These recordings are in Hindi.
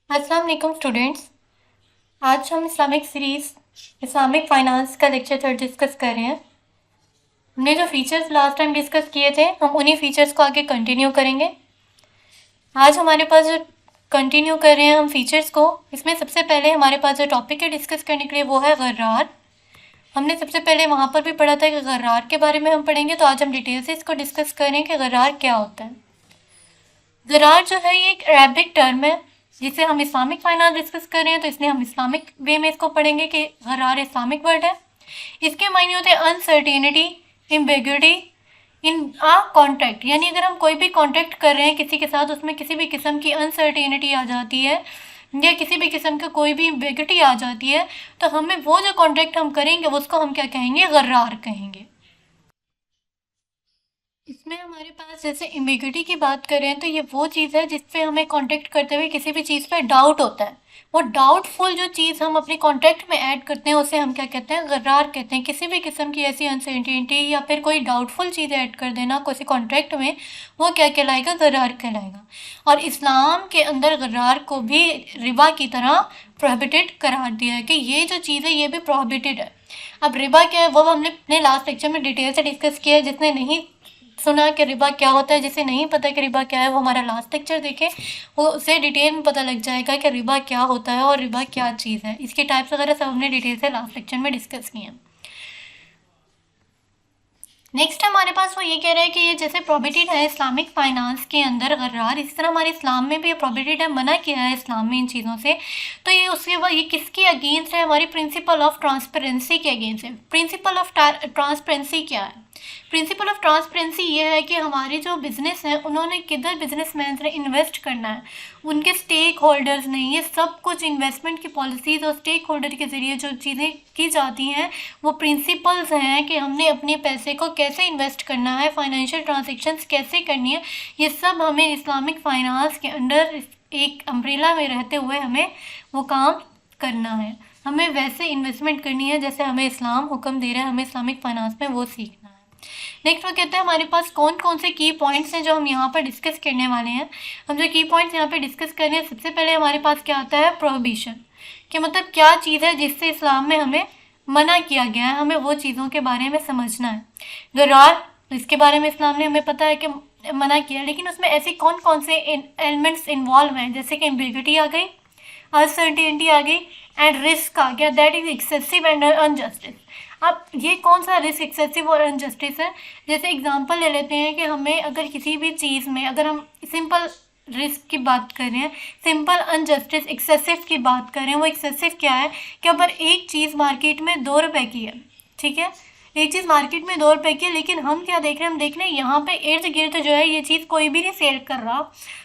अस्सलाम वालेकुम स्टूडेंट्स। आज हम इस्लामिक सीरीज़ इस्लामिक फाइनेंस का लेक्चर 3 डिस्कस कर रहे हैं। हमने जो फीचर्स लास्ट टाइम डिस्कस किए थे हम उन्हीं फीचर्स को आगे कंटिन्यू करेंगे। आज हमारे पास जो कंटिन्यू कर रहे हैं हम फीचर्स को, इसमें सबसे पहले हमारे पास जो टॉपिक है डिस्कस करने के लिए वो है गर्रार। हमने सबसे पहले वहाँ पर भी पढ़ा था कि गर्रार के बारे में हम पढ़ेंगे, तो आज हम डिटेल से इसको डिस्कस करें कि गर्रार क्या होता है। गरार जो है ये एक अरबिक टर्म है जिसे हम इस्लामिक फाइनेंस डिस्कस कर रहे हैं, तो इसलिए हम इस्लामिक वे में इसको पढ़ेंगे कि गरार इस्लामिक वर्ड है। इसके मायने होते हैं अनसर्टेनिटी, एम्बिग्यूटी इन आ कॉन्ट्रैक्ट, यानी अगर हम कोई भी कॉन्ट्रैक्ट कर रहे हैं किसी के साथ, उसमें किसी भी किस्म की अनसर्टेनिटी आ जाती है या किसी भी किस्म का कोई भी एम्बिग्यूटी आ जाती है, तो हमें वो जो कॉन्ट्रैक्ट हम करेंगे उसको हम क्या कहेंगे, गरार कहेंगे। इसमें हमारे पास जैसे एम्बिग्यूटी की बात करें तो ये वो चीज़ है जिसपे हमें कॉन्ट्रैक्ट करते हुए किसी भी चीज़ पे डाउट होता है। वो डाउटफुल जो चीज़ हम अपने कॉन्ट्रैक्ट में ऐड करते हैं उसे हम क्या कहते हैं, गरार कहते हैं। किसी भी किस्म की ऐसी अनसर्टेनिटी या फिर कोई डाउटफुल चीज़ ऐड कर देना किसी कॉन्ट्रैक्ट में, वो क्या कहलाएगा, गरार कहलाएगा। और इस्लाम के अंदर गरार को भी रिबा की तरह प्रोहिबिटेड करार दिया है कि ये जो चीज़ है ये भी प्रोहिबिटेड है। अब रिबा क्या है वो हमने अपने लास्ट लेक्चर में डिटेल से डिस्कस किया है। जिसने नहीं सुना कि रिबा क्या होता है, जिसे नहीं पता कि रिबा क्या है, वो हमारा लास्ट लेक्चर देखे, वो उसे डिटेल में पता लग जाएगा कि रिबा क्या होता है और रिबा क्या चीज़ है। इसके टाइप्स वगैरह सब हमने डिटेल से लास्ट लेक्चर में डिस्कस किए हैं। नेक्स्ट हमारे पास वो ये कह रहा है कि ये जैसे प्रोहिबिटेड है इस्लामिक फाइनेंस के अंदर गरार, इस तरह हमारे इस्लाम में भी प्रोहिबिटेड है, मना किया है इस्लाम में इन चीज़ों से। तो ये उसके बाद ये किसके अगेंस्ट है, हमारी प्रिंसिपल ऑफ ट्रांसपेरेंसी के अगेंस्ट है। प्रिंसिपल ऑफ ट्रांसपेरेंसी क्या है? प्रिंसिपल ऑफ ट्रांसपेरेंसी ये है कि हमारे जो बिजनेस हैं उन्होंने किधर बिजनेसमैन ने इन्वेस्ट करना है, उनके स्टेक होल्डर्स ने, ये सब कुछ इन्वेस्टमेंट की पॉलिसीज़ और स्टेक होल्डर के ज़रिए जो चीज़ें की जाती हैं वो प्रिंसिपल्स हैं कि हमने अपने पैसे को कैसे इन्वेस्ट करना है, फाइनेंशियल ट्रांजेक्शन्स कैसे करनी है। ये सब हमें इस्लामिक फाइनेंस के अंडर एक अम्ब्रेला में रहते हुए हमें वो काम करना है। हमें वैसे इन्वेस्टमेंट करनी है जैसे हमें इस्लाम हुक्म दे रहा है, हमें इस्लामिक फाइनेंस में वो सीखना है। नेक्स्ट वो कहते हैं हमारे पास कौन कौन से की पॉइंट्स हैं जो हम यहाँ पर डिस्कस करने वाले हैं। हम जो की पॉइंट्स यहाँ पे डिस्कस कर रहे हैं, सबसे पहले हमारे पास क्या आता है, प्रोहिबिशन, कि मतलब क्या चीज़ है जिससे इस्लाम में हमें मना किया गया है, हमें वो चीज़ों के बारे में समझना है। गरार, इसके बारे में इस्लाम ने हमें पता है कि मना किया, लेकिन उसमें ऐसे कौन कौन से एलिमेंट्स इन्वॉल्व हैं, जैसे कि एम्बिग्यूटी आ गई, अनसर्टेनिटी आ गई एंड रिस्क आ गया, that is excessive and injustice. अब ये कौन सा रिस्क, एक्सेसिव और अनजस्टिस है? जैसे एग्जांपल ले लेते हैं कि हमें अगर किसी भी चीज़ में, अगर हम सिंपल रिस्क की बात कर रहे हैं, सिंपल अनजस्टिस, एक्सेसिव की बात कर रहे हैं, वो एक्सेसिव क्या है कि अगर एक चीज़ मार्केट में 2 रुपए की है, ठीक है, एक चीज़ मार्केट में 2 रुपए की है, लेकिन हम क्या देख रहे हैं, हम देख रहे हैं यहाँ पे इर्द गिर्द जो है ये चीज़ कोई भी नहीं सेल कर रहा,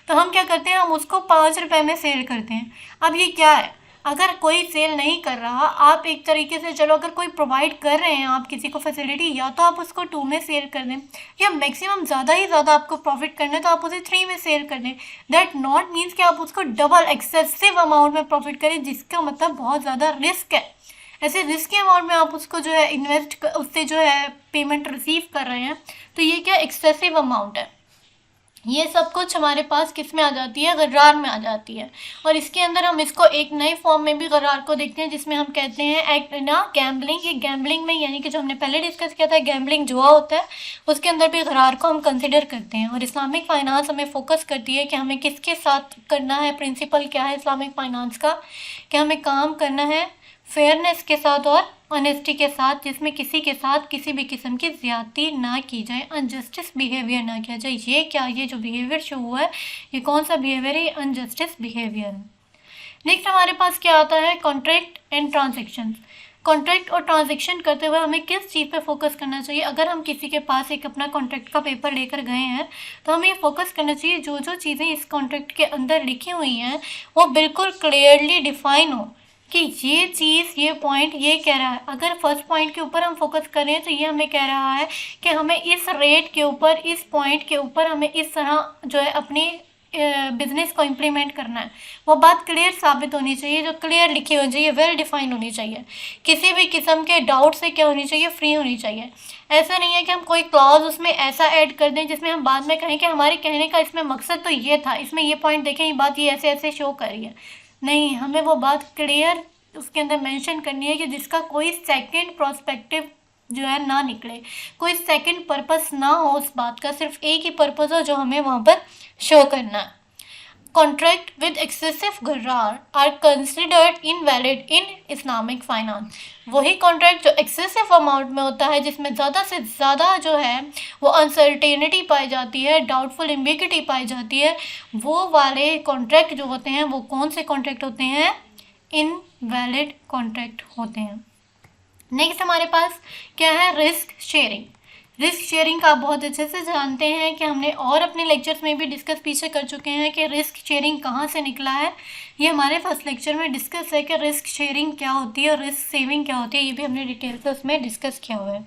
तो हम क्या करते हैं, हम उसको 5 रुपए में सेल करते हैं। अब ये क्या है, अगर कोई सेल नहीं कर रहा, आप एक तरीके से, चलो अगर कोई प्रोवाइड कर रहे हैं आप किसी को फैसिलिटी, या तो आप उसको 2 में सेल कर दें, या मैक्सिमम ज़्यादा ही ज़्यादा आपको प्रॉफिट करना है तो आप उसे 3 में सेल कर दें। दैट नॉट मीन्स कि आप उसको डबल एक्सेसिव अमाउंट में प्रॉफिट करें, जिसका मतलब बहुत ज़्यादा रिस्क है। ऐसे रिस्क के अमाउंट में आप उसको जो है इन्वेस्ट, उससे जो है पेमेंट रिसीव कर रहे हैं, तो ये क्या एक्सेसिव अमाउंट है। ये सब कुछ हमारे पास किस में आ जाती है, गरार में आ जाती है। और इसके अंदर हम इसको एक नए फॉर्म में भी गरार को देखते हैं, जिसमें हम कहते हैं एक्ट ना गैम्बलिंग। ये गैम्बलिंग में, यानी कि जो हमने पहले डिस्कस किया था गैम्बलिंग जुआ होता है, उसके अंदर भी गरार को हम कंसिडर करते हैं। और इस्लामिक फाइनेंस हमें फोकस करती है कि हमें किसके साथ करना है। प्रिंसिपल क्या है इस्लामिक फाइनेंस का, कि हमें काम करना है फेयरनेस के साथ और ऑनेस्टी के साथ, जिसमें किसी के साथ किसी भी किस्म की ज़्यादती ना की जाए, अनजस्टिस बिहेवियर ना किया जाए। ये क्या, ये जो बिहेवियर शो हुआ है ये कौन सा बिहेवियर है, अनजस्टिस बिहेवियर। नेक्स्ट हमारे पास क्या आता है, कॉन्ट्रैक्ट एंड ट्रांजेक्शन। कॉन्ट्रैक्ट और ट्रांजेक्शन करते हुए हमें किस चीज़ पे फोकस करना चाहिए। अगर हम किसी के पास एक अपना कॉन्ट्रैक्ट का पेपर लेकर गए हैं तो हमें ये फोकस करना चाहिए जो जो चीज़ें इस कॉन्ट्रैक्ट के अंदर लिखी हुई हैं वो बिल्कुल क्लियरली डिफाइन हो कि ये चीज़, ये पॉइंट ये कह रहा है। अगर फर्स्ट पॉइंट के ऊपर हम फोकस कर रहे हैं तो ये हमें कह रहा है कि हमें इस रेट के ऊपर, इस पॉइंट के ऊपर हमें इस तरह जो है अपनी बिजनेस को इम्प्लीमेंट करना है। वो बात क्लियर साबित होनी चाहिए, जो क्लियर लिखी होनी चाहिए, वेल डिफाइंड होनी चाहिए, किसी भी किस्म के डाउट से क्या होनी चाहिए, फ्री होनी चाहिए। ऐसा नहीं है कि हम कोई क्लॉज उसमें ऐसा ऐड कर दें जिसमें हम बाद में कहें कि हमारे कहने का इसमें मकसद तो ये था, इसमें ये पॉइंट देखें, ये बात ये ऐसे ऐसे शो कर रही है। नहीं, हमें वो बात क्लियर उसके अंदर मेंशन करनी है कि जिसका कोई सेकंड प्रोस्पेक्टिव जो है ना निकले, कोई सेकंड पर्पस ना हो उस बात का, सिर्फ एक ही पर्पस हो जो हमें वहाँ पर शो करना है। कॉन्ट्रैक्ट विद एक्सेसिव गरार are considered invalid in Islamic finance. वही कॉन्ट्रैक्ट जो एक्सेसिव अमाउंट में होता है, जिसमें ज़्यादा से ज़्यादा जो है वो अनसर्टेनिटी पाई जाती है, डाउटफुल एम्बिगिटी पाई जाती है, वो वाले कॉन्ट्रैक्ट जो होते हैं वो कौन से कॉन्ट्रैक्ट होते हैं? इनवैलिड कॉन्ट्रैक्ट होते हैं। नेक्स्ट हमारे पास क्या है? Risk sharing. रिस्क शेयरिंग का आप बहुत अच्छे से जानते हैं कि हमने और अपने लेक्चर्स में भी डिस्कस पीछे कर चुके हैं कि रिस्क शेयरिंग कहाँ से निकला है। ये हमारे फर्स्ट लेक्चर में डिस्कस है कि रिस्क शेयरिंग क्या होती है और रिस्क सेविंग क्या होती है, ये भी हमने डिटेल से उसमें डिस्कस किया हुआ है।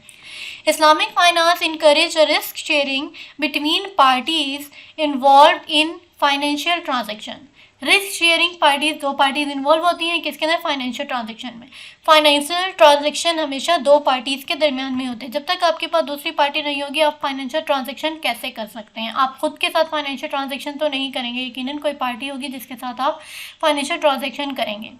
Islamic finance encourage risk sharing between parties involve in financial transaction. Risk sharing parties, दो पार्टीज इन्वॉल्व होती हैं किसके अंदर? फाइनेंशियल ट्रांजेक्शन में। फाइनेंशियल ट्रांजेक्शन हमेशा दो पार्टीज के दरमियान में होते हैं। जब तक आपके पास दूसरी पार्टी नहीं होगी आप फाइनेंशियल ट्रांजेक्शन कैसे कर सकते हैं? आप खुद के साथ फाइनेंशियल ट्रांजेक्शन तो नहीं करेंगे, यकीनन कोई पार्टी होगी जिसके साथ आप फाइनेंशियल ट्रांजेक्शन करेंगे।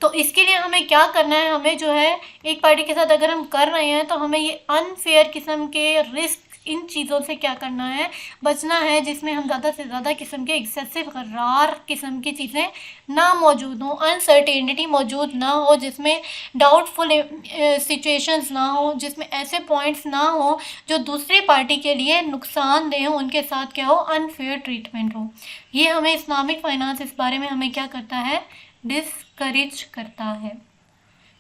तो इसके लिए हमें क्या करना है? हमें जो है एक पार्टी के साथ अगर हम कर रहे हैं तो हमें ये अनफेयर किस्म के रिस्क, इन चीज़ों से क्या करना है? बचना है, जिसमें हम ज़्यादा से ज़्यादा किस्म के एक्सेसिव गरार किस्म की चीज़ें ना मौजूद हों, अनसर्टेनिटी मौजूद ना हो, जिसमें डाउटफुल सिचुएशंस ना हो, जिसमें ऐसे पॉइंट्स ना हो जो दूसरी पार्टी के लिए नुकसानदेह हो, उनके साथ क्या हो? अनफेयर ट्रीटमेंट हो। ये हमें इस्लामिक फाइनेंस इस बारे में हमें क्या करता है? डिस्करेज करता है।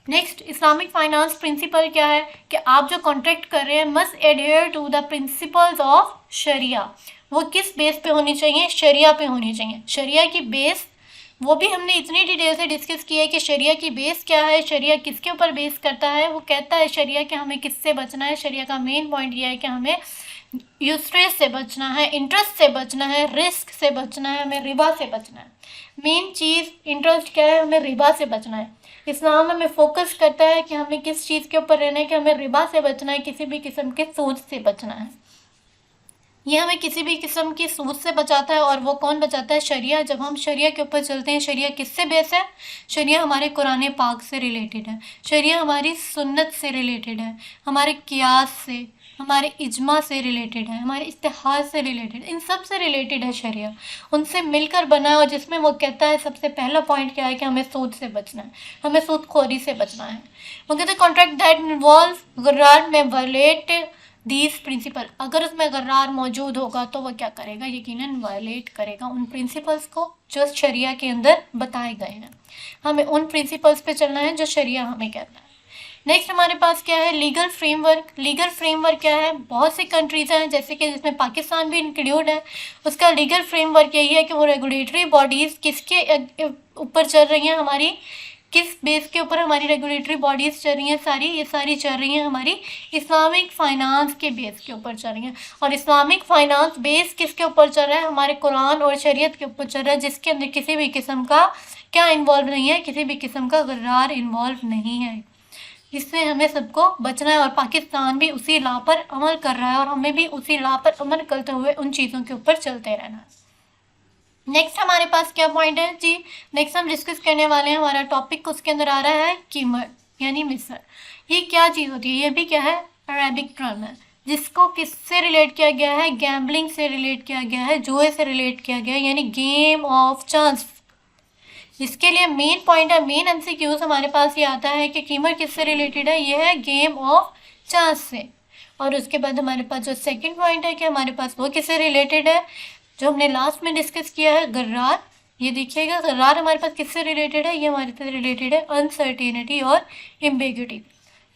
नेक्स्ट, इस्लामिक फाइनेंस प्रिंसिपल क्या है कि आप जो कॉन्ट्रैक्ट कर रहे हैं must adhere to the principles of शरिया। वो किस बेस पे होनी चाहिए? शरिया पे होनी चाहिए। शरिया की बेस, वो भी हमने इतनी डिटेल से डिस्कस किया है कि शरिया की बेस क्या है, शरिया किसके ऊपर बेस करता है। वो कहता है शरिया कि हमें किससे बचना है। शरिया का मेन पॉइंट ये है कि हमें यूसरेज से बचना है, इंटरेस्ट से बचना है, रिस्क से बचना है, हमें रिबा से बचना है। मेन चीज़ इंटरेस्ट क्या है? हमें रिबा से बचना है। इस्लाम हमें फोकस करता है कि हमें किस चीज़ के ऊपर रहना है कि हमें रिबा से बचना है, किसी भी किस्म के सूद से बचना है। ये हमें किसी भी किस्म की सूद से बचाता है। और वो कौन बचाता है? शरिया। जब हम शरिया के ऊपर चलते हैं, शरिया किससे बेस है? शरिया हमारे कुरान पाक से रिलेटेड है, शरिया हमारी सुन्नत से रिलेटेड है, हमारे कियास से, हमारे इजमा से रिलेटेड है, हमारे इस्तिहाद से रिलेटेड, इन सब से रिलेटेड है शरिया। उनसे मिलकर बना है और जिसमें वो कहता है सबसे पहला पॉइंट क्या है कि हमें सूद से बचना है, हमें सूदखोरी से बचना है। वो कहते हैं कॉन्ट्रैक्ट दैट इन्वॉल्व गरार में वायलेट दीज प्रिंसिपल। अगर उसमें गरार मौजूद होगा तो वह क्या करेगा? यकीनन वायलेट करेगा उन प्रिंसिपल्स को जो शरिया के अंदर बताए गए हैं। हमें उन प्रिंसिपल्स पे चलना है जो शरिया हमें कहता है। नेक्स्ट हमारे पास क्या है? Legal framework. लीगल फ्रेमवर्क क्या है? बहुत सी कंट्रीज़ हैं जैसे कि जिसमें पाकिस्तान भी इंक्लूड है। उसका लीगल फ्रेमवर्क यही है कि वो रेगुलेटरी बॉडीज़ किसके ऊपर चल रही हैं, हमारी किस बेस के ऊपर हमारी रेगुलेटरी बॉडीज़ चल रही हैं? ये सारी चल रही हैं हमारी इस्लामिक फाइनेंस के बेस के ऊपर चल रही हैं। और इस्लामिक फाइनेंस बेस किसके ऊपर चल रहा है? हमारे कुरान और शरीयत के ऊपर चल रहा है, जिसके अंदर किसी भी किस्म का क्या इन्वॉल्व नहीं है? किसी भी किस्म का गरार इन्वॉल्व नहीं है। इससे हमें सबको बचना है और पाकिस्तान भी उसी लॉ पर अमल कर रहा है और हमें भी उसी लॉ पर अमल करते हुए उन चीज़ों के ऊपर चलते रहना है। नेक्स्ट हमारे पास क्या पॉइंट है जी? नेक्स्ट हम डिस्कस करने वाले हैं, हमारा टॉपिक उसके अंदर आ रहा है कीमत यानी मिस्र। ये क्या चीज़ होती है? ये भी क्या है? अरेबिक टर्म है, जिसको किससे रिलेट किया गया है? गैम्बलिंग से रिलेट किया गया है, जुए से रिलेट किया गया है, यानी गेम ऑफ चांस। इसके लिए मेन पॉइंट है, मेन एमसीक्यूज हमारे पास ये आता है कि कीमत किससे रिलेटेड है? ये है गेम ऑफ चांस से। और उसके बाद हमारे पास जो सेकंड पॉइंट है कि हमारे पास वो किससे रिलेटेड है, जो हमने लास्ट में डिस्कस किया है, गर्रार। ये देखिएगा गर्रार हमारे पास किससे रिलेटेड है? ये हमारे साथ रिलेटेड है अनसर्टेनिटी और एम्बिग्यूटी।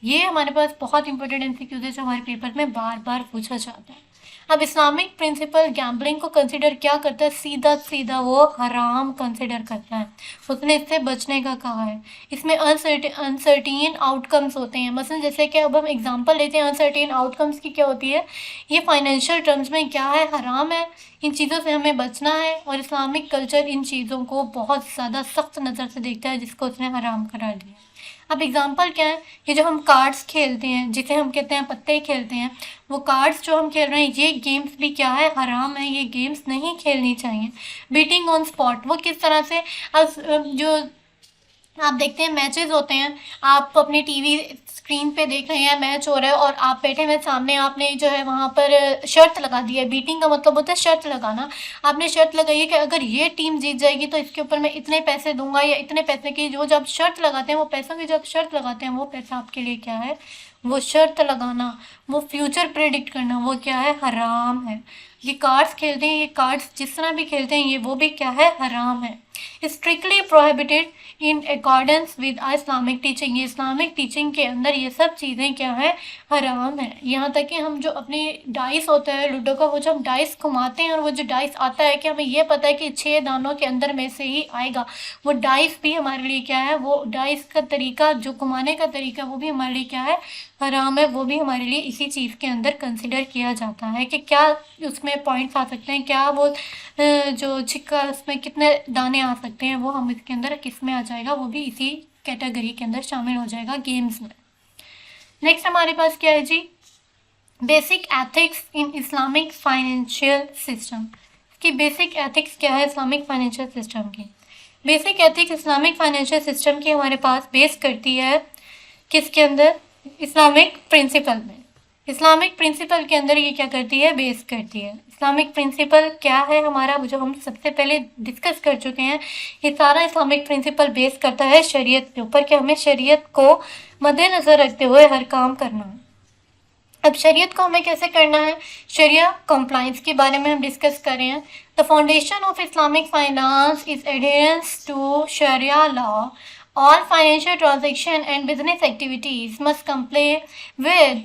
ये हमारे पास बहुत इंपॉर्टेंट एमसीक्यूज है जो हमारे पेपर में बार बार पूछा जाता है। अब इस्लामिक प्रिंसिपल गैम्बलिंग को कंसिडर क्या करता है? सीधा सीधा वो हराम कंसिडर करता है, उसने इससे बचने का कहा है। इसमें अनसर्टेन आउटकम्स होते हैं। मसलन जैसे कि अब हम एग्जांपल लेते हैं अनसर्टेन आउटकम्स की क्या होती है? ये फाइनेंशियल टर्म्स में क्या है? हराम है, इन चीज़ों से हमें बचना है और इस्लामिक कल्चर इन चीज़ों को बहुत ज़्यादा सख्त नज़र से देखता है, जिसको उसने हराम करार दिया। अब एग्जांपल क्या है, ये जो हम कार्ड्स खेलते हैं, जिसे हम कहते हैं पत्ते खेलते हैं, वो कार्ड्स जो हम खेल रहे हैं, ये गेम्स भी क्या है, हराम है, ये गेम्स नहीं खेलनी चाहिए। बीटिंग ऑन स्पॉट, वो किस तरह से जो आप देखते हैं मैचेस होते हैं, आप अपनी टीवी स्क्रीन पे देख रहे हैं, मैच हो रहा है और आप बैठे हुए सामने, आपने जो है वहाँ पर शर्त लगा दी है। बीटिंग का मतलब होता है शर्त लगाना। आपने शर्त लगाई है कि अगर ये टीम जीत जाएगी तो इसके ऊपर मैं इतने पैसे दूंगा, या इतने पैसे की जो जब शर्त लगाते हैं, वो पैसों की जब शर्त लगाते हैं, वो पैसा आपके लिए क्या है, वो शर्त लगाना, वो फ्यूचर प्रेडिक्ट करना, वो क्या है, हराम है। ये कार्ड्स खेलते हैं, ये कार्ड्स जिस तरह भी खेलते हैं, ये वो भी क्या है, हराम है। Strictly prohibited in accordance with Islamic teaching, ये इस्लामिक टीचिंग के अंदर ये सब चीज़ें क्या है, हराम है। यहाँ तक कि हम जो अपने डाइस होता है लूडो का, वो जो हम डाइस घुमाते हैं और वो जो डाइस आता है कि हमें ये पता है कि 6 दानों के अंदर में से ही आएगा, वो डाइस भी हमारे लिए क्या है, वो डाइस का तरीका, जो घुमाने का तरीका, वो भी हमारे लिए क्या है, हराम है। वो भी हमारे लिए इसी चीज़ के अंदर कंसिडर किया जाता है कि क्या उसमें पॉइंट्स आ सकते हैं, क्या वो जो छिक्का उसमें कितने दाने आ सकते हैं, वो हम इसके अंदर किस में आ जाएगा, वो भी इसी कैटेगरी के अंदर शामिल हो जाएगा, गेम्स में। नेक्स्ट हमारे पास क्या है जी, basic ethics in Islamic financial system. कि बेसिक एथिक्स क्या है इस्लामिक फाइनेंशियल सिस्टम की। Basic ethics Islamic financial system की हमारे पास बेस करती है किसके अंदर, इस्लामिक प्रिंसिपल में। इस्लामिक प्रिंसिपल के अंदर ये क्या करती है, बेस करती है। इस्लामिक प्रिंसिपल क्या है हमारा, जो हम सबसे पहले डिस्कस कर चुके हैं, ये सारा इस्लामिक प्रिंसिपल बेस करता है शरीयत के ऊपर, कि हमें शरीयत को मद्देनज़र रखते हुए हर काम करना है। अब शरीयत को हमें कैसे करना है, शरिया कंप्लाइंस के बारे में हम डिस्कस कर रहे हैं। The foundation of Islamic finance is adherence to शरिया law. All financial transaction and business activities must comply with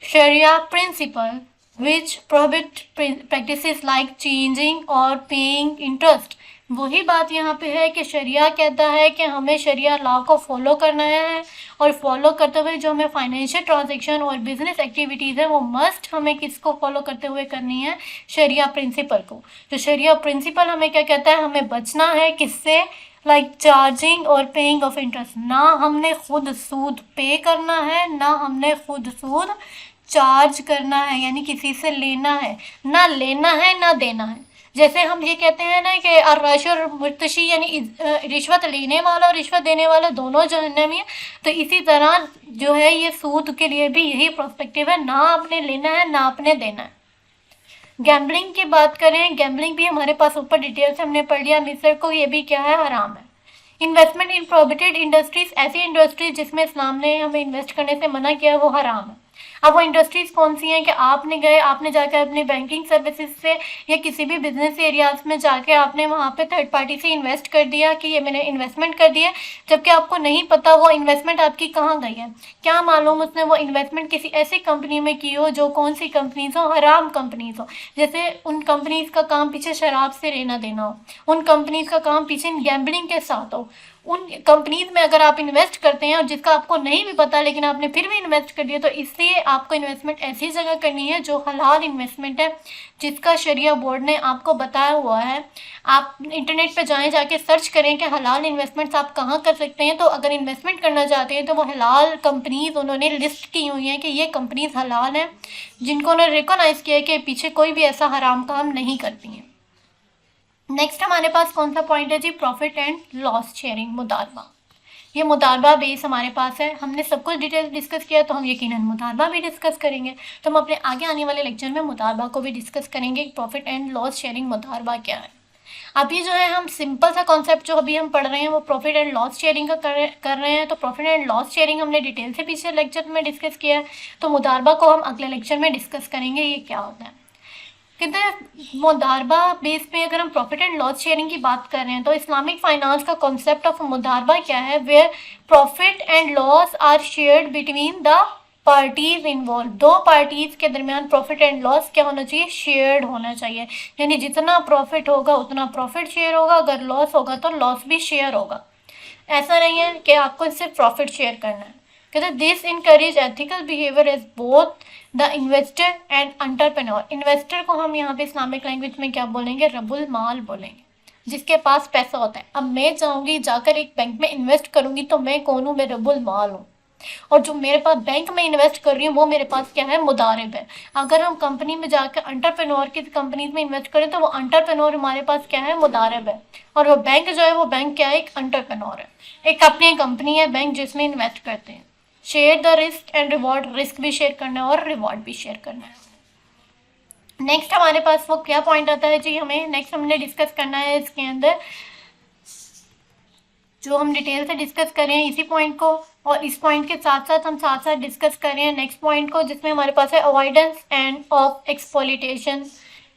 Sharia principle, which prohibit practices like changing or paying interest. वही बात यहाँ पे है कि शरिया कहता है कि हमें शरिया लॉ को फॉलो करना है, और फॉलो करते हुए जो हमें फाइनेंशियल ट्रांजैक्शन और बिजनेस एक्टिविटीज़ है, वो मस्ट हमें किसको फॉलो करते हुए करनी है, शरिया प्रिंसिपल को। तो शरिया प्रिंसिपल हमें क्या कहता है, हमें बचना है किससे, लाइक चार्जिंग और पेइंग ऑफ इंटरेस्ट। ना हमने खुद सूद पे करना है, ना हमने खुद सूद चार्ज करना है, यानी किसी से लेना है, ना लेना है ना देना है। जैसे हम ये कहते हैं ना कि अर्राश और मुर्तशी, यानी रिश्वत लेने वाला और रिश्वत देने वाला दोनों जहन्नमी है, तो इसी तरह जो है ये सूद के लिए भी यही प्रोस्पेक्टिव है, ना आपने लेना है ना आपने देना है। गैम्बलिंग की बात करें, गैम्बलिंग भी हमारे पास ऊपर डिटेल से हमने पढ़ लिया, मिस्र को ये भी क्या है, हराम है। इन्वेस्टमेंट इन प्रोहिबिटेड इंडस्ट्रीज, ऐसी इंडस्ट्रीज जिसमें इस्लाम ने हमें इन्वेस्ट करने से मना किया, वो हराम है। अब वो इंडस्ट्रीज़ कौन सी हैं कि आपने जाकर अपने बैंकिंग सर्विसेज से या किसी भी बिजनेस एरियाज में जाके आपने वहाँ पे थर्ड पार्टी से इन्वेस्ट कर दिया कि ये मैंने इन्वेस्टमेंट कर दिया, जबकि आपको नहीं पता वो इन्वेस्टमेंट आपकी कहाँ गई है। क्या मालूम उसने वो इन्वेस्टमेंट किसी ऐसी कंपनी में की हो जो कौन सी कंपनीज हो, हराम कंपनीज हो। जैसे उन कंपनीज का काम पीछे शराब से लेना देना हो, उन कंपनीज का काम पीछे गैम्बलिंग के साथ हो। उन कंपनीज में अगर आप इन्वेस्ट करते हैं और जिसका आपको नहीं भी पता लेकिन आपने फिर भी इन्वेस्ट कर दिया, तो इसलिए आपको इन्वेस्टमेंट ऐसी जगह करनी है जो हलाल इन्वेस्टमेंट है, जिसका शरिया बोर्ड ने आपको बताया हुआ है। आप इंटरनेट पे जाके सर्च करें कि हलाल इन्वेस्टमेंट्स आप कहाँ कर सकते हैं। तो अगर इन्वेस्टमेंट करना चाहते हैं तो वो हलाल कंपनीज उन्होंने लिस्ट की हुई हैं कि ये कंपनीज हलाल हैं, जिनको उन्होंने रिकॉग्नाइज़ किया है कि पीछे कोई भी ऐसा हराम काम नहीं करती हैं। नेक्स्ट हमारे पास कौन सा पॉइंट है जी, प्रॉफिट एंड लॉस शेयरिंग, मुदारबा। ये मुदारबा बेस हमारे पास है, हमने सब कुछ डिटेल डिस्कस किया, तो हम यकीनन मुदारबा भी डिस्कस करेंगे। तो हम अपने आगे आने वाले लेक्चर में मुदारबा को भी डिस्कस करेंगे, प्रॉफिट एंड लॉस शेयरिंग मुदारबा क्या है। अभी जो है हम सिंपल सा कॉन्सेप्ट जो अभी हम पढ़ रहे हैं वो प्रॉफिट एंड लॉस शेयरिंग का कर रहे हैं। तो प्रॉफिट एंड लॉस शेयरिंग हमने डिटेल से पिछले लेक्चर में डिस्कस किया है, तो मुदारबा को हम अगले लेक्चर में डिस्कस करेंगे ये क्या होता है। कहते मुदारबा बेस पे अगर हम प्रॉफिट एंड लॉस शेयरिंग की बात कर रहे हैं तो इस्लामिक फाइनेंस का कॉन्सेप्ट ऑफ मुदारबा क्या है, where profit and loss are shared between the parties involve. दो पार्टीज के दरमियान प्रॉफिट एंड लॉस क्या होना चाहिए, शेयर्ड होना चाहिए। यानी जितना प्रॉफिट होगा उतना प्रॉफिट शेयर होगा, अगर लॉस होगा तो लॉस भी शेयर होगा। ऐसा नहीं है कि आपको सिर्फ प्रॉफिट शेयर करना है। कहते हैं this encourage ethical behaviour as both the investor and entrepreneur. Investor को हम यहाँ पे इस्लामिक लैंग्वेज में क्या बोलेंगे, रबुल माल बोलेंगे, जिसके पास पैसा होता है। अब मैं जाऊँगी जाकर एक बैंक में इन्वेस्ट करूँगी तो मैं कौन हूँ, मैं रबुल माल हूँ, और जो मेरे पास बैंक में इन्वेस्ट कर रही हूँ वो मेरे पास क्या है, मुदारिब है। अगर हम कंपनी में जाकर एंटरप्रेन्योर की कंपनीज में इन्वेस्ट करें तो वो एंटरप्रेन्योर हमारे पास क्या है, मुदारिब है, और वो बैंक जो है वो बैंक क्या है, एक एंटरप्रेन्योर है, एक अपनी कंपनी है बैंक जिसमें इन्वेस्ट करते हैं। Share the risk and reward, risk भी शेयर करना है और रिवॉर्ड भी शेयर करना है। नेक्स्ट हमारे पास वो क्या पॉइंट आता है जी, हमें नेक्स्ट हमने डिस्कस करना है इसके अंदर, जो हम डिटेल से डिस्कस कर रहे हैं इसी पॉइंट को, और इस पॉइंट के साथ साथ हम साथ साथ डिस्कस कर रहे हैं नेक्स्ट पॉइंट को, जिसमें हमारे पास है avoidance end of exploitation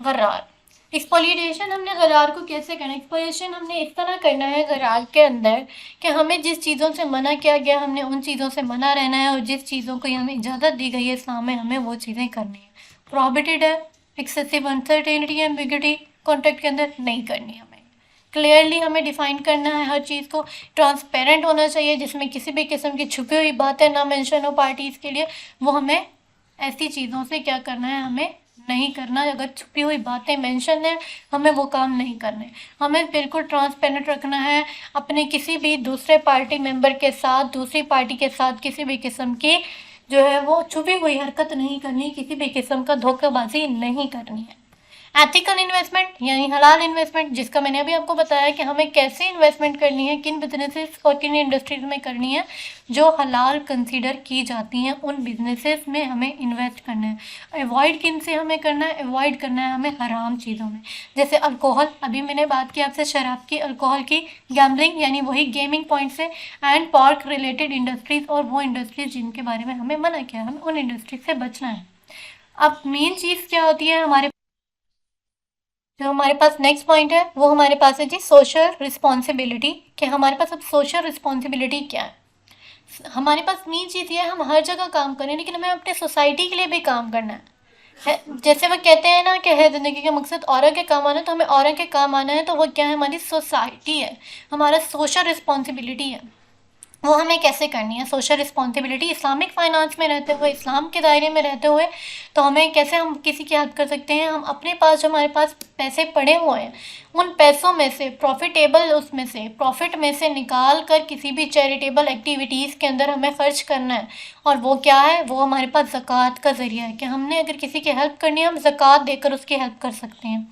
Gerar. Exploitation हमने गरार को कैसे करना है, एक्सप्लॉइटेशन हमने इस तरह करना है गरार के अंदर कि हमें जिस चीज़ों से मना किया गया हमने उन चीज़ों से मना रहना है, और जिस चीज़ों को हमें इजाज़त दी गई है इस्लाम में हमें वो चीज़ें करनी है। प्रोहिबिटेड है एक्सेसिव अनसर्टेनिटी एम्बिग्यूटी कॉन्ट्रैक्ट के अंदर नहीं करनी है। क्लियरली हमें डिफाइन करना है हर चीज़ को, ट्रांसपेरेंट होना चाहिए जिसमें किसी भी किस्म की छुपी हुई बातें ना मेंशन हो पार्टीज़ के लिए, वो हमें ऐसी चीज़ों से क्या करना है, हमें नहीं करना। अगर छुपी हुई बातें मेंशन है हमें वो काम नहीं करने, हमें बिल्कुल ट्रांसपेरेंट रखना है अपने किसी भी दूसरे पार्टी मेंबर के साथ, दूसरी पार्टी के साथ किसी भी किस्म की जो है वो छुपी हुई हरकत नहीं करनी, किसी भी किस्म का धोखेबाजी नहीं करनी है। एथिकल इन्वेस्टमेंट यानी हलाल इन्वेस्टमेंट, जिसका मैंने अभी आपको बताया कि हमें कैसे इन्वेस्टमेंट करनी है, किन बिजनेसेस और किन इंडस्ट्रीज में करनी है जो हलाल कंसीडर की जाती हैं, उन बिजनेसेस में हमें इन्वेस्ट करना है। अवॉइड किन से हमें करना है, अवॉइड करना है हमें हराम चीज़ों में, जैसे अल्कोहल, अभी मैंने बात की आपसे शराब की, अल्कोहल की, गैम्बलिंग यानी वही गेमिंग पॉइंट से, एंड पार्क रिलेटेड इंडस्ट्रीज, और वो इंडस्ट्रीज जिनके बारे में हमें मना किया, हमें उन इंडस्ट्रीज से बचना है। अब मेन चीज़ क्या होती है हमारे जो हमारे पास नेक्स्ट पॉइंट है वो हमारे पास है जी सोशल रिस्पॉन्सिबिलिटी, कि हमारे पास अब सोशल रिस्पॉन्सिबिलिटी क्या है। हमारे पास मेन चीज़ ये है हम हर जगह काम करें लेकिन हमें अपने सोसाइटी के लिए भी काम करना है। जैसे वो कहते हैं ना कि है ज़िंदगी का मकसद औरों के काम आना, तो हमें औरों के काम आना है, तो वो क्या है, हमारी सोसाइटी है, हमारा सोशल रिस्पॉन्सिबिलिटी है। वो हमें कैसे करनी है सोशल रिस्पॉन्सिबिलिटी, इस्लामिक फाइनेंस में रहते हुए, इस्लाम के दायरे में रहते हुए, तो हमें कैसे हम किसी की हेल्प कर सकते हैं। हम अपने पास जो हमारे पास पैसे पड़े हुए हैं उन पैसों में से प्रॉफिटेबल, उसमें से प्रॉफिट में से निकाल कर किसी भी चैरिटेबल एक्टिविटीज़ के अंदर हमें ख़र्च करना है, और वो क्या है, वो हमारे पास ज़कात का ज़रिया है कि हमने अगर किसी की हेल्प करनी है हम ज़कात देकर उसकी हेल्प कर सकते हैं,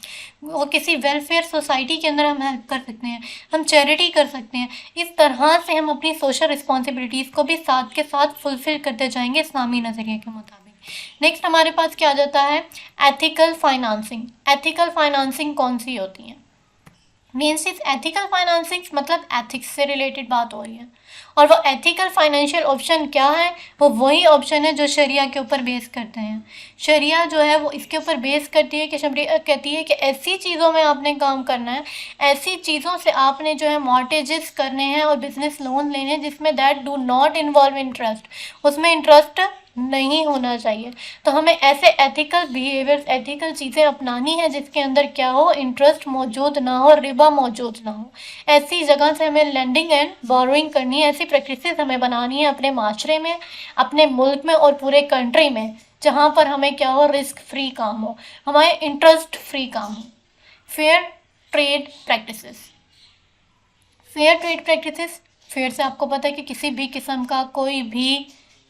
वो किसी वेलफेयर सोसाइटी के अंदर हम हेल्प कर सकते हैं, हम चैरिटी कर सकते हैं। इस तरह से हम अपनी सोशल रिस्पॉन्सिबिलिटीज़ को भी साथ के साथ फुलफ़िल करते जाएंगे इस्लामी नज़रिए के मुताबिक। नेक्स्ट हमारे पास क्या आ जाता है, एथिकल फाइनेंसिंग। एथिकल फाइनेंसिंग कौन सी होती है, मीन्स इस एथिकल फाइनेंसिंग मतलब एथिक्स से रिलेटेड बात हो रही है, और वो एथिकल फाइनेंशियल ऑप्शन क्या है, वो वही ऑप्शन है जो शरिया के ऊपर बेस करते हैं। शरिया जो है वो इसके ऊपर बेस करती है कि शरिया कहती है कि ऐसी चीज़ों में आपने काम करना है, ऐसी चीज़ों से आपने जो है मॉर्टेजेस करने हैं और बिजनेस लोन लेने हैं जिसमें that do not involve interest, उसमें इंटरेस्ट नहीं होना चाहिए। तो हमें ऐसे एथिकल बिहेवियर्स, एथिकल चीज़ें अपनानी है जिसके अंदर क्या हो, इंटरेस्ट मौजूद ना हो, रिबा मौजूद ना हो। ऐसी जगह से हमें लेंडिंग एंड बोरोइंग करनी है, ऐसी प्रैक्टिसेस हमें बनानी है अपने माशरे में, अपने मुल्क में और पूरे कंट्री में, जहाँ पर हमें क्या हो, रिस्क फ्री काम हो, हमारे इंटरेस्ट फ्री काम हो। Fair trade practices, fair trade practices, fair से आपको पता है कि किसी भी किस्म का कोई भी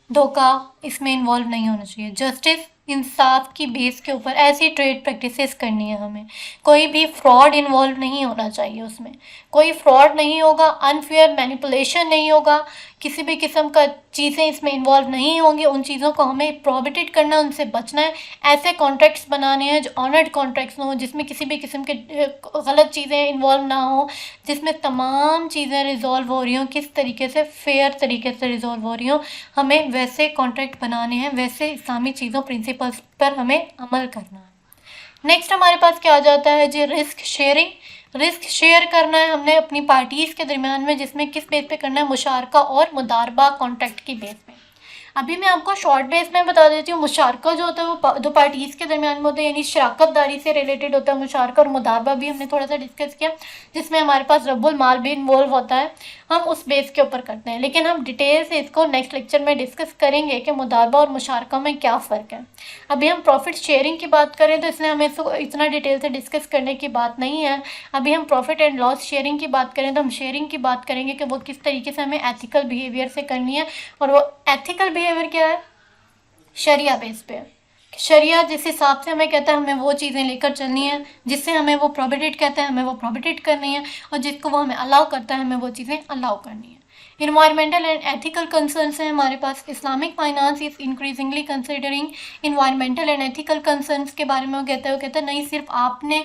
धोखा इसमें इन्वॉल्व नहीं होना चाहिए, जस्टिस इंसाफ की बेस के ऊपर ऐसी ट्रेड प्रैक्टिसेस करनी है हमें, कोई भी फ्रॉड इन्वॉल्व नहीं होना चाहिए, उसमें कोई फ्रॉड नहीं होगा, अनफेयर मैनिपुलेशन नहीं होगा, किसी भी किस्म का चीज़ें इसमें इन्वॉल्व नहीं होंगी, उन चीज़ों को हमें प्रोहिबिटेड करना है, उनसे बचना है। ऐसे कॉन्ट्रैक्ट्स बनाने हैं जो ऑनर्ड कॉन्ट्रैक्ट्स हो, जिसमें किसी भी किस्म के गलत चीज़ें इन्वॉल्व ना हो, जिसमें तमाम चीज़ें रिजॉल्व हो रही हों, किस तरीके से फेयर तरीके से रिजॉल्व हो रही हों, हमें वैसे कॉन्ट्रैक्ट बनाने हैं, वैसे इस्लामी चीज़ों प्रिंसिपल्स पर हमें अमल करना है। नेक्स्ट हमारे पास क्या आ जाता है जी, रिस्क शेयरिंग। रिस्क शेयर करना है हमने अपनी पार्टीज़ के दरमियान में, जिसमें किस बेस पे करना है, मुशारका और मुदारबा कॉन्ट्रैक्ट की बेस पे। अभी मैं आपको शॉर्ट बेस में बता देती हूँ। मुशारका जो होता है वो दो पार्टीज़ के दरमियान में होता है, यानी शराकतदारी से रिलेटेड होता है मुशारका, और मुदारबा भी हमने थोड़ा सा डिस्कस किया, जिसमें हमारे पास रब्बुल माल भी इन्वॉल्व होता है। हम उस बेस के ऊपर करते हैं, लेकिन हम डिटेल से इसको नेक्स्ट लेक्चर में डिस्कस करेंगे कि मुदारबा और मुशारका में क्या फ़र्क है। अभी हम प्रॉफिट शेयरिंग की बात करें तो इसलिए हमें इसको इतना डिटेल से डिस्कस करने की बात नहीं है। अभी हम प्रॉफिट एंड लॉस शेयरिंग की बात करें तो हम शेयरिंग की बात करेंगे कि वो किस तरीके से हमें एथिकल बिहेवियर से करनी है, और वो एथिकल बिहेवियर क्या है, शरिया बेस पे है। शरिया जिस हिसाब से हमें कहता है हमें वो चीज़ें लेकर चलनी है, जिससे हमें वो प्रोहिबिटेड कहता है हमें वो प्रोहिबिटेड करनी है, और जिसको वो हमें अलाउ करता है हमें वो चीज़ें अलाउ करनी है। इन्वायरमेंटल एंड एथिकल कंसर्न्स हैं हमारे पास। Islamic finance is increasingly considering environmental and ethical concerns के बारे में वो कहता है नहीं सिर्फ आपने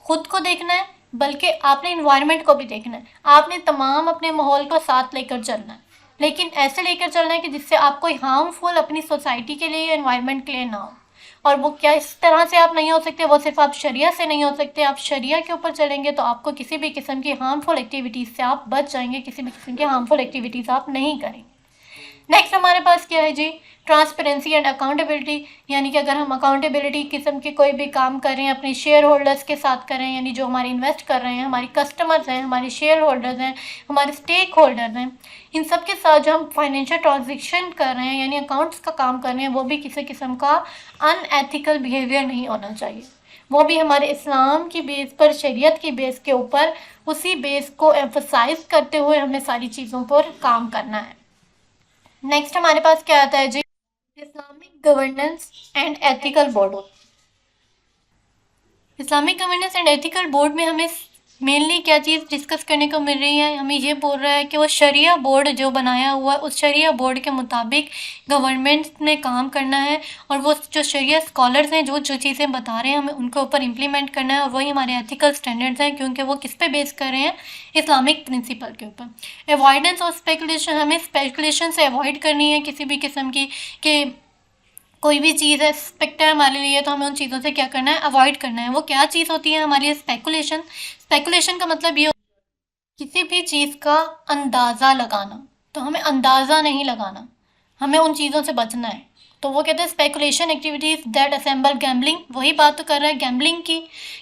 खुद को देखना है बल्कि आपने इन्वायरमेंट को भी देखना है, आपने तमाम अपने माहौल को साथ लेकर चलना है, लेकिन ऐसे लेकर चलना है कि जिससे आप कोई हार्मफुल अपनी सोसाइटी के लिए या एनवायरनमेंट के लिए ना हो। और वो क्या इस तरह से आप नहीं हो सकते, वो सिर्फ आप शरिया से नहीं हो सकते। आप शरिया के ऊपर चलेंगे तो आपको किसी भी किस्म की हार्मफुल एक्टिविटीज़ से आप बच जाएंगे, किसी भी किस्म की हार्मफुल एक्टिविटीज़ आप नहीं करेंगे। नेक्स्ट हमारे पास क्या है जी, ट्रांसपेरेंसी एंड अकाउंटेबिलिटी, यानी कि अगर हम अकाउंटेबिलिटी किस्म के कोई भी काम कर रहे हैं अपने शेयर होल्डर्स के साथ कर रहे हैं, यानी जो हमारे इन्वेस्ट कर रहे हैं, हमारे कस्टमर्स हैं, हमारे शेयर होल्डर्स हैं, हमारे स्टेक होल्डर्स हैं, इन सब के साथ जो हम फाइनेंशियल ट्रांजेक्शन कर रहे हैं यानी अकाउंट्स का काम कर रहे हैं, वो भी किसी किस्म का अनएथिकल बिहेवियर नहीं होना चाहिए। वो भी हमारे इस्लाम की बेस पर, शरीयत की बेस के ऊपर, उसी बेस को एम्फसाइज करते हुए हमें सारी चीज़ों पर काम करना है। नेक्स्ट हमारे पास क्या आता है जी, Islamic governance and ethical board. Islamic governance and ethical board में हमें मेनली क्या चीज़ डिस्कस करने को मिल रही है, हमें ये बोल रहा है कि वो शरिया बोर्ड जो बनाया हुआ है उस शरिया बोर्ड के मुताबिक गवर्नमेंट ने काम करना है, और वो जो शरिया स्कॉलर्स हैं जो जो चीज़ें बता रहे हैं हमें उनके ऊपर इम्प्लीमेंट करना है, और वही हमारे एथिकल स्टैंडर्ड्स हैं, क्योंकि वो किस पे बेस कर रहे हैं, इस्लामिक प्रिंसिपल के ऊपर। अवॉइडेंस ऑफ स्पेकुलेशन, हमें स्पेकुलेशन से अवॉइड करनी है किसी भी किस्म की, कि कोई भी चीज़ है स्पेक्ट है हमारे लिए तो हमें उन चीज़ों से क्या करना है, अवॉइड करना है। वो क्या चीज़ होती है हमारी स्पेकुलेशन। स्पेकुलेशन का मतलब ये किसी भी चीज़ का अंदाज़ा लगाना, तो हमें अंदाज़ा नहीं लगाना, हमें उन चीज़ों से बचना है। तो वो कहते हैं speculation activities that assemble gambling, वही बात तो कर रहा है गैम्बलिंग की,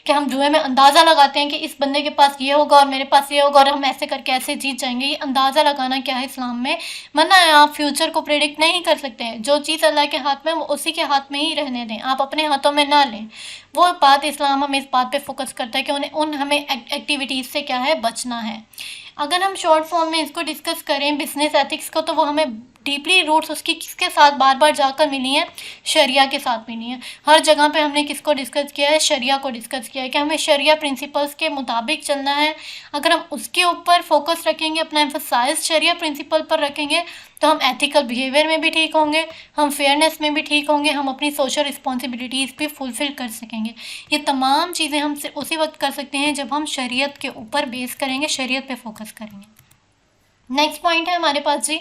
कि हम जुए में अंदाज़ा लगाते हैं कि इस बंदे के पास ये होगा और मेरे पास ये होगा और हम ऐसे करके ऐसे जीत जाएंगे। ये अंदाज़ा लगाना क्या है, इस्लाम में मना है। आप फ्यूचर को प्रेडिक्ट नहीं कर सकते हैं, जो चीज़ अल्लाह के हाथ में वो उसी के हाथ में ही रहने दें, आप अपने हाथों में ना लें। वो बात इस्लाम हमें इस बात पे फोकस करता है कि उन्हें हमें एक्टिविटीज़ से क्या है, बचना है। अगर हम शॉर्ट फॉर्म में इसको डिस्कस करें बिजनेस एथिक्स को, तो वो हमें डीपली रूट्स उसकी किसके साथ बार बार जाकर मिली हैं, शरिया के साथ मिली हैं। हर जगह पे हमने किसको डिस्कस किया है, शरिया को डिस्कस किया है कि हमें शरिया प्रिंसिपल्स के मुताबिक चलना है। अगर हम उसके ऊपर फोकस रखेंगे, अपना एम्फसाइज शरिया प्रिंसिपल पर रखेंगे, तो हम एथिकल बिहेवियर में भी ठीक होंगे, हम फेयरनेस में भी ठीक होंगे, हम अपनी सोशल रिस्पॉन्सिबिलिटीज़ भी फुलफ़िल कर सकेंगे। ये तमाम चीज़ें हम उसी वक्त कर सकते हैं जब हम शरीयत के ऊपर बेस करेंगे, शरीयत पे फोकस करेंगे। नेक्स्ट पॉइंट है हमारे पास जी,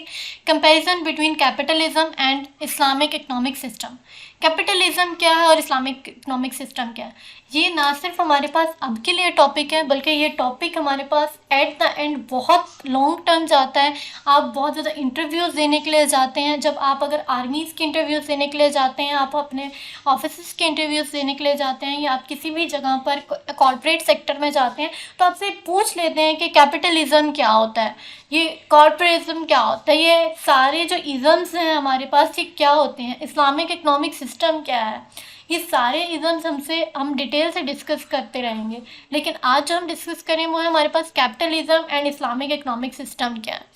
comparison between capitalism and Islamic economic system. Capitalism क्या है और इस्लामिक इकोनॉमिक सिस्टम क्या है, ये ना सिर्फ हमारे पास अब के लिए टॉपिक है, बल्कि ये टॉपिक हमारे पास एट द एंड बहुत लॉन्ग टर्म जाता है। आप बहुत ज़्यादा इंटरव्यूज़ देने के लिए जाते हैं, जब आप अगर आर्मीज़ के इंटरव्यूज़ देने के लिए जाते हैं, आप अपने ऑफिस के इंटरव्यूज़ देने के लिए जाते हैं, या आप किसी भी जगह पर कॉर्पोरेट सेक्टर में जाते हैं, तो आपसे पूछ लेते हैं कि कैपिटलिज्म क्या होता है, ये कॉर्पोरेटिज्म क्या होता है, ये सारे जो इज़म्स हैं हमारे पास ये क्या होते हैं, इस्लामिक इकोनॉमिक सिस्टम क्या है, ये सारे इज़म्स हम डिटेल से डिस्कस करते रहेंगे। लेकिन आज जो हम डिस्कस करें वो है हमारे पास capitalism and Islamic economic system क्या है।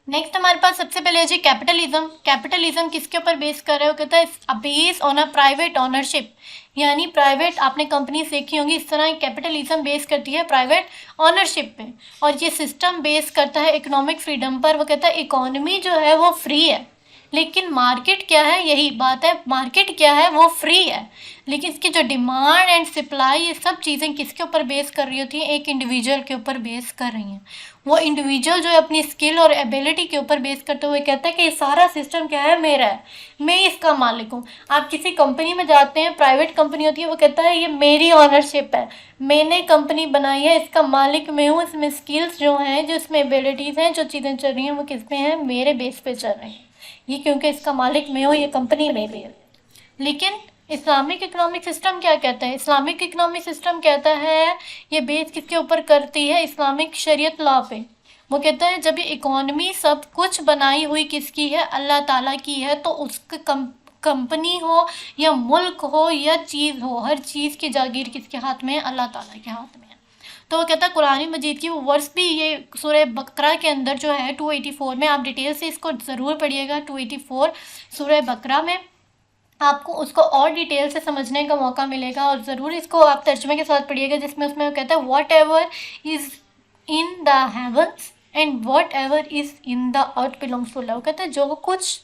नेक्स्ट हमारे पास सबसे पहले है जी कैपिटलिज्म। कैपिटलिज्म किसके ऊपर बेस कर रहे हो, कहता है base on a private ownership, यानी प्राइवेट, आपने कंपनी देखी होंगी इस तरह कैपिटलिज्म बेस करती है प्राइवेट ओनरशिप पे, और ये सिस्टम बेस करता है इकोनॉमिक फ्रीडम पर। वो कहता है इकोनॉमी जो है वो फ्री है, लेकिन मार्केट क्या है, यही बात है, मार्केट क्या है, वो फ्री है, लेकिन इसकी जो डिमांड एंड सप्लाई ये सब चीज़ें किसके ऊपर बेस कर रही होती हैं, एक इंडिविजुअल के ऊपर बेस कर रही हैं। वो इंडिविजुअल जो है अपनी स्किल और एबिलिटी के ऊपर बेस करते हुए कहता है कि ये सारा सिस्टम क्या है, मेरा है, मैं इसका मालिक हूँ। आप किसी कंपनी में जाते हैं, प्राइवेट कंपनी होती है, वो कहता है ये मेरी ऑनरशिप है, मैंने कंपनी बनाई है, इसका मालिक मैं हूँ, इसमें स्किल्स जो हैं, जो इसमें एबिलिटीज़ हैं, जो चीज़ें चल रही हैं वो किस पे हैं, मेरे बेस पे चल रही हैं। ये क्योंकि इसका मालिक मैं हूँ, ये कंपनी मेरी है। लेकिन इस्लामिक इकोनॉमिक सिस्टम क्या कहता है? इस्लामिक इकोनॉमिक सिस्टम कहता है, ये बेस किसके ऊपर करती है? इस्लामिक शरीयत लॉ पे। वो कहता है जब ये इकोनॉमी सब कुछ बनाई हुई किसकी है? अल्लाह ताला की है। तो उसके कंपनी हो या मुल्क हो या चीज़ हो, हर चीज़ की जागीर किसके हाथ में है? अल्लाह ताला के हाथ में है। तो वो कहता है कुरान मजीद की वो वर्स भी, ये सूरह बकरा के अंदर जो है 284 में, आप डिटेल से इसको ज़रूर पढ़िएगा। 284 सूरह बकरा में आपको उसको और डिटेल से समझने का मौका मिलेगा, और ज़रूर इसको आप तर्जुमे के साथ पढ़िएगा, जिसमें उसमें वो कहता है whatever is in the heavens and whatever is in the earth belongs to Allah. वो कहता है जो कुछ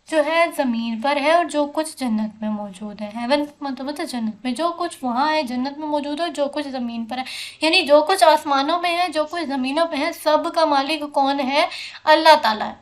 जो है ज़मीन पर है और जो कुछ जन्नत में मौजूद है, हेवन मतलब जन्नत में, जो कुछ वहाँ है जन्नत में मौजूद है, जो कुछ ज़मीन पर है, यानी जो कुछ आसमानों में है, जो कुछ ज़मीनों में है, सब का मालिक कौन है? अल्लाह ताला है।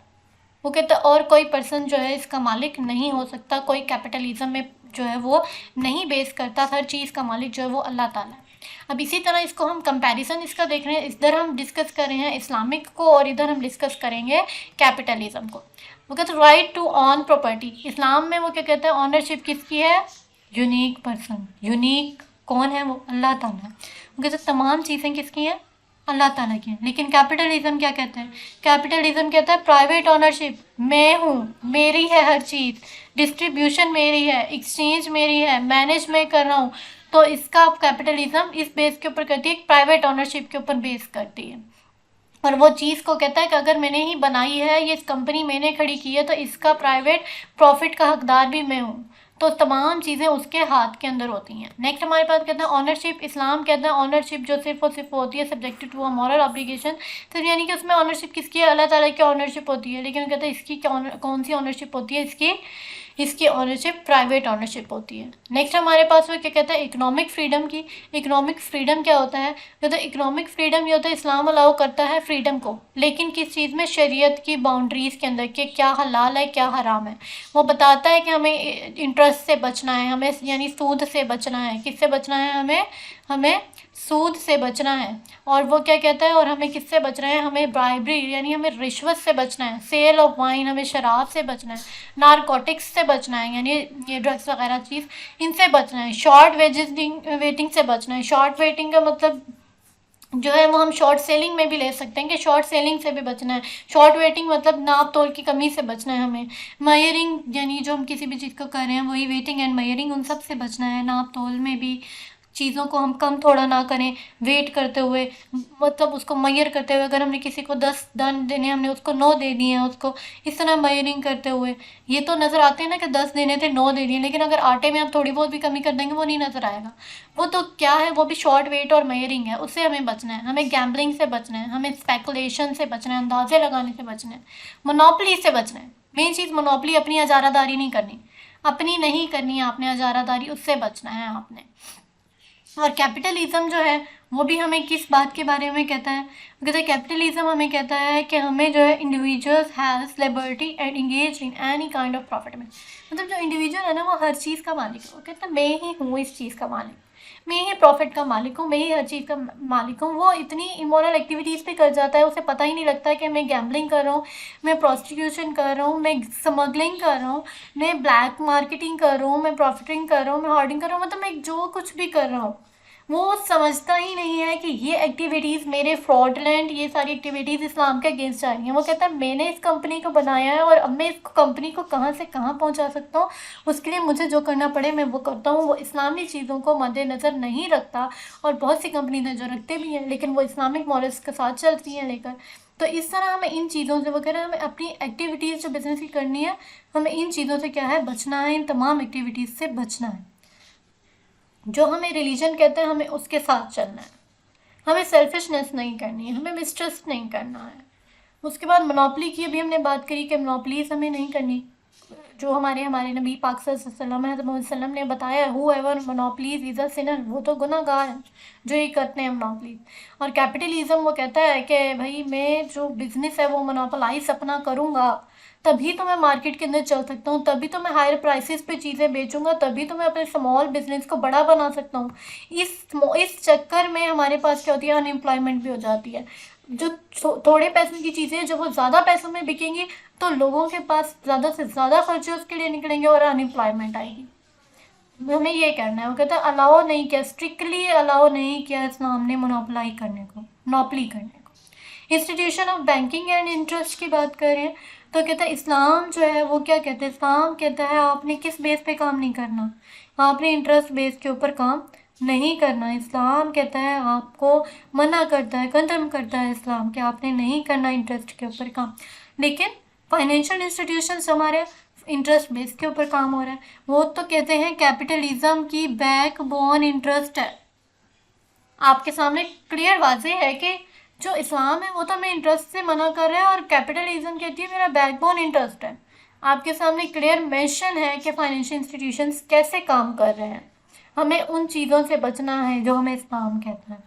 वो कहता है और कोई पर्सन जो है इसका मालिक नहीं हो सकता, कोई कैपिटलिज्म में जो है वो नहीं बेस करता, हर चीज़ का मालिक जो है वो अल्लाह ताला है। अब इसी तरह इसको हम कंपैरिजन इसका देख रहे हैं, इधर हम डिस्कस कर रहे हैं इस्लामिक को और इधर हम डिस्कस करेंगे कैपिटलिज्म को। वो कहते हैं राइट टू ऑन प्रॉपर्टी। इस्लाम में वो क्या कहते हैं? ऑनरशिप किसकी है? Unique person. यूनिक कौन है? वो अल्लाह ताला है। वो कहते हैं तमाम चीज़ें किसकी हैं? अल्लाह ताला की है। लेकिन कैपिटलिज्म क्या कहता है? कैपिटलिज्म कहता है प्राइवेट ऑनरशिप, मैं हूँ, मेरी है हर चीज़, डिस्ट्रीब्यूशन मेरी है, एक्सचेंज मेरी है, मैनेज मैं कर रहा हूँ। तो इसका कैपिटलिज्म इस बेस के ऊपर करती है, प्राइवेट ऑनरशिप के ऊपर बेस करती है। और वो चीज़ को कहता है कि अगर मैंने ही बनाई है, ये कंपनी मैंने खड़ी की है, तो इसका प्राइवेट प्रॉफिट का हकदार भी मैं हूँ। तो तमाम चीज़ें उसके हाथ के अंदर होती हैं। नेक्स्ट हमारे पास कहते हैं ऑनरशिप। इस्लाम कहता है ऑनरशिप जो सिर्फ और सिर्फ होती है subjected to a moral obligation, सिर्फ यानी कि उसमें ऑनरशिप किसकी है? अल्लाह ताला की ऑनरशिप होती है। लेकिन कहता है इसकी कौन सी ऑनरशिप होती है? इसकी ऑनरशिप प्राइवेट ऑनरशिप होती है। नेक्स्ट हमारे पास वो क्या कहता है? इकोनॉमिक फ्रीडम की। इकोनॉमिक फ्रीडम क्या होता है? कहता है इकोनॉमिक फ्रीडम ये होता है इस्लाम अलाउ करता है फ्रीडम को, लेकिन किस चीज़ में? शरीयत की बाउंड्रीज़ के अंदर, कि क्या हलाल है क्या हराम है। वो बताता है कि हमें इंटरेस्ट से बचना है, हमें यानी सूद से बचना है। किससे बचना है? हमें सूद से बचना है। और वो क्या कहता है? और हमें किससे बचना है? हमें ब्राइबरी यानी हमें रिश्वत से बचना है। सेल ऑफ वाइन, हमें शराब से बचना है। नारकोटिक्स से बचना है, यानी ये ड्रग्स वगैरह चीज़, इनसे बचना है। शॉर्ट वेटिंग से बचना है। शॉर्ट वेटिंग का मतलब जो है वो हम शॉर्ट सेलिंग में भी ले सकते हैं कि शॉर्ट सेलिंग से भी बचना है। शॉर्ट वेटिंग मतलब नाप तोल की कमी से बचना है हमें। मयरिंग यानी जो हम किसी भी चीज़ को कर रहे हैं वही वेटिंग एंड मयरिंग, उन सब से बचना है। नाप तोल में भी चीज़ों को हम कम थोड़ा ना करें, वेट करते हुए, मतलब उसको मयर करते हुए। अगर हमने किसी को 10 दान देने, हमने उसको 9 दे दिए हैं उसको, इस तरह मयरिंग करते हुए। ये तो नज़र आते हैं ना कि 10 देने थे 9 दे दिए, लेकिन अगर आटे में आप थोड़ी बहुत भी कमी कर देंगे वो नहीं नज़र आएगा। वो तो क्या है? वो भी शॉर्ट वेट और मयरिंग है, उससे हमें बचना है। हमें गैम्बलिंग से बचना है, हमें स्पेकुलेशन से बचना है, अंदाजे लगाने से बचना है, मोनोपली से बचना है। मेन चीज़ मोनोपली, अपनी अजारादारी नहीं करनी, अपनी नहीं करनी है आपने अजारादारी, उससे बचना है आपने। और कैपिटलिज्म जो है वो भी हमें किस बात के बारे में कहता है? कहता है कैपिटलिज्म हमें कहता है कि हमें जो है individuals has liberty and engage in any kind of profit में, मतलब जो इंडिविजुअल है ना वो हर चीज़ का मालिक है। वो कहता है मैं ही हूँ इस चीज़ का मालिक, मैं ही प्रॉफिट का मालिक हूँ, मैं ही हर चीज़ का मालिक हूँ। वो इतनी इमोरल एक्टिविटीज़ पे कर जाता है, उसे पता ही नहीं लगता कि मैं गैम्बलिंग कर रहा हूँ, मैं प्रोस्टिट्यूशन कर रहा हूँ, मैं स्मगलिंग कर रहा हूँ, मैं ब्लैक मार्केटिंग कर रहा हूँ, मैं प्रॉफिटिंग कर रहा हूँ, मैं हॉर्डिंग कर रहा हूँ, मतलब मैं जो कुछ भी कर रहा हूँ। वो समझता ही नहीं है कि ये एक्टिविटीज़ मेरे फ्रॉडलेंट, ये सारी एक्टिविटीज़ इस्लाम के अगेंस्ट जा रही हैं। वो कहता है मैंने इस कंपनी को बनाया है और अब मैं इस कंपनी को कहाँ से कहाँ पहुँचा सकता हूँ, उसके लिए मुझे जो करना पड़े मैं वो करता हूँ। वो इस्लामी चीज़ों को मद्देनज़र नहीं रखता, और बहुत सी कंपनी हैं जो रखते भी हैं, लेकिन वो इस्लामिक मॉरल्स के साथ चलती हैं लेकर। तो इस तरह हमें इन चीज़ों से वगैरह, हमें अपनी एक्टिविटीज़ जो बिज़नेस की करनी है, हमें इन चीज़ों से क्या है? बचना है, इन तमाम एक्टिविटीज़ से बचना है। जो हमें रिलीजन कहते हैं हमें उसके साथ चलना है, हमें सेल्फिशनेस नहीं करनी है, हमें मिसट्रस्ट नहीं करना है। उसके बाद मोनोपली की अभी हमने बात करी कि मोनोपलीज हमें नहीं करनी। जो हमारे नबी पाक सल्लल्लाहु अलैहि वसल्लम ने बताया, who ever monopolies is a Sinner, वो तो गुनाहगार है जो ये करते हैं मोनोपलीज। और कैपिटलिज्म वो कहता है कि भाई मैं जो बिज़नेस है वो मोनोपलाइज अपना करूँगा, तभी तो मैं मार्केट के अंदर चल सकता हूँ, तभी तो मैं हायर प्राइसेस पे चीज़ें बेचूंगा, तभी तो मैं अपने स्मॉल बिजनेस को बड़ा बना सकता हूँ। इस चक्कर में हमारे पास क्या होती है, अनएम्प्लॉयमेंट भी हो जाती है। जो थोड़े पैसों की चीज़ें जब वो ज़्यादा पैसों में बिकेंगी तो लोगों के पास ज़्यादा से ज़्यादा खर्चे उसके लिए निकलेंगे और अनएम्प्लॉयमेंट आएगी। हमें ये करना है, वो कहता है अलाउ नहीं किया, स्ट्रिक्टली अलाउ नहीं किया इस्लाम ने मोनोपोलाई करने को, मोनोपोली करने को। Institution of banking and interest की बात करें तो कहता है इस्लाम जो है वो क्या कहता है, इस्लाम कहता है आपने किस बेस पे काम नहीं करना, आपने इंटरेस्ट बेस के ऊपर काम नहीं करना। इस्लाम कहता है आपको मना करता है, कंडम करता है इस्लाम कि आपने नहीं करना इंटरेस्ट के ऊपर काम। लेकिन फाइनेंशियल इंस्टीट्यूशंस हमारे इंटरेस्ट बेस के ऊपर काम हो रहा है, वो तो कहते हैं कैपिटलिज्म की बैकबोन इंटरेस्ट है। आपके सामने क्लियर वाजे है कि जो इस्लाम है वो तो हमें इंटरेस्ट से मना कर रहा है और कैपिटलिज्म कहती है मेरा बैकबोन इंटरेस्ट है। आपके सामने क्लियर मेंशन है कि फाइनेंशियल इंस्टीट्यूशंस कैसे काम कर रहे हैं। हमें उन चीज़ों से बचना है जो हमें इस्लाम कहता है।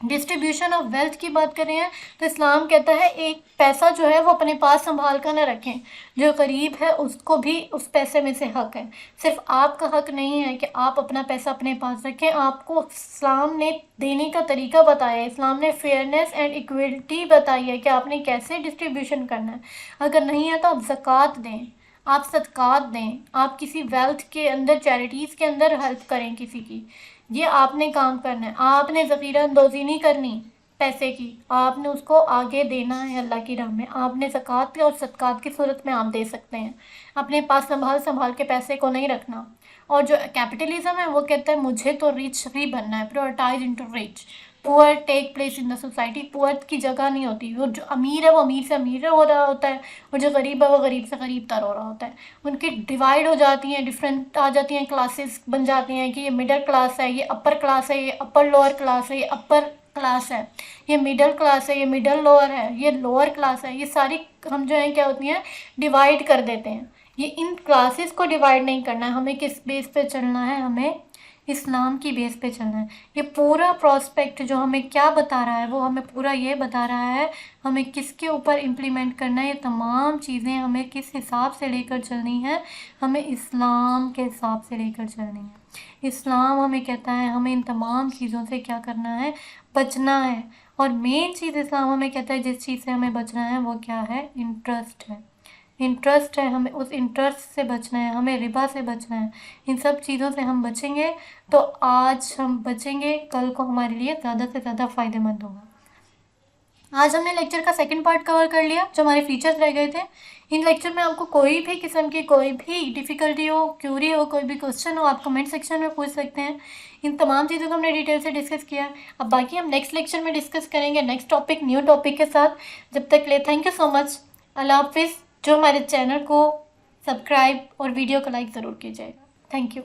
डिस्ट्रीब्यूशन ऑफ वेल्थ की बात करें तो इस्लाम कहता है एक पैसा जो है वो अपने पास संभाल कर ना रखें, जो गरीब है उसको भी उस पैसे में से हक है। सिर्फ आपका हक नहीं है कि आप अपना पैसा अपने पास रखें, आपको इस्लाम ने देने का तरीका बताया है। इस्लाम ने फेयरनेस एंड इक्वलिटी बताई है कि आपने कैसे डिस्ट्रीब्यूशन करना है। अगर नहीं है तो आप ज़कात दें, आप सदकात दें, आप किसी वेल्थ के अंदर चैरिटीज़ के अंदर हेल्प करें किसी की। ये आपने काम करना है, आपने ज़ख़ीरा अंदोज़ी नहीं करनी पैसे की, आपने उसको आगे देना है अल्लाह की राह में। आपने ज़कात और सदकात की सूरत में आप दे सकते हैं, अपने पास संभाल संभाल के पैसे को नहीं रखना। और जो कैपिटलिज्म है वो कहता है मुझे तो रिच ही बनना है, prioritise into rich, poor take place in the society. Poor की जगह नहीं होती, वो जो अमीर है वो अमीर से अमीर हो रहा होता है और जो गरीब है वो गरीब से गरीब तर हो रहा होता है। उनकी डिवाइड हो जाती हैं, डिफरेंट आ जाती हैं, क्लासेस बन जाती हैं कि ये मिडिल क्लास है, ये अपर क्लास है, ये अपर लोअर क्लास है, ये अपर क्लास है, ये मिडिल क्लास है, ये मिडिल लोअर है, ये लोअर क्लास है। ये सारी हम जो है क्या होती हैं, डिवाइड कर देते हैं। ये इन क्लासेस को डिवाइड नहीं करना है, हमें किस बेस पे चलना है, हमें इस्लाम की बेस पे चलना है। ये पूरा प्रॉस्पेक्ट जो हमें क्या बता रहा है वो हमें पूरा ये बता रहा है हमें किसके ऊपर इम्प्लीमेंट करना है। ये तमाम चीज़ें हमें किस हिसाब से लेकर चलनी है, हमें इस्लाम के हिसाब से लेकर चलनी है। इस्लाम हमें कहता है हमें इन तमाम चीज़ों से क्या करना है, बचना है। और मेन चीज़ इस्लाम हमें कहता है जिस चीज़ से हमें बचना है वो क्या है, इंटरेस्ट है। इंटरेस्ट है, हमें उस इंटरेस्ट से बचना है, हमें रिबा से बचना है। इन सब चीज़ों से हम बचेंगे तो आज हम बचेंगे, कल को हमारे लिए ज़्यादा से ज़्यादा फ़ायदेमंद होगा। आज हमने लेक्चर का सेकंड पार्ट कवर कर लिया, जो हमारे फीचर्स रह गए थे। इन लेक्चर में आपको कोई भी किस्म की कोई भी डिफ़िकल्टी हो, क्यूरी हो, कोई भी क्वेश्चन हो, आप कमेंट सेक्शन में पूछ सकते हैं। इन तमाम चीज़ों को हमने डिटेल से डिस्कस किया। अब बाकी हम नेक्स्ट लेक्चर में डिस्कस करेंगे नेक्स्ट टॉपिक, न्यू टॉपिक के साथ। जब तक के लिए थैंक यू सो मच, अल्लाह हाफिज़। जो हमारे चैनल को सब्सक्राइब और वीडियो को लाइक ज़रूर कीजिएगा। Thank you.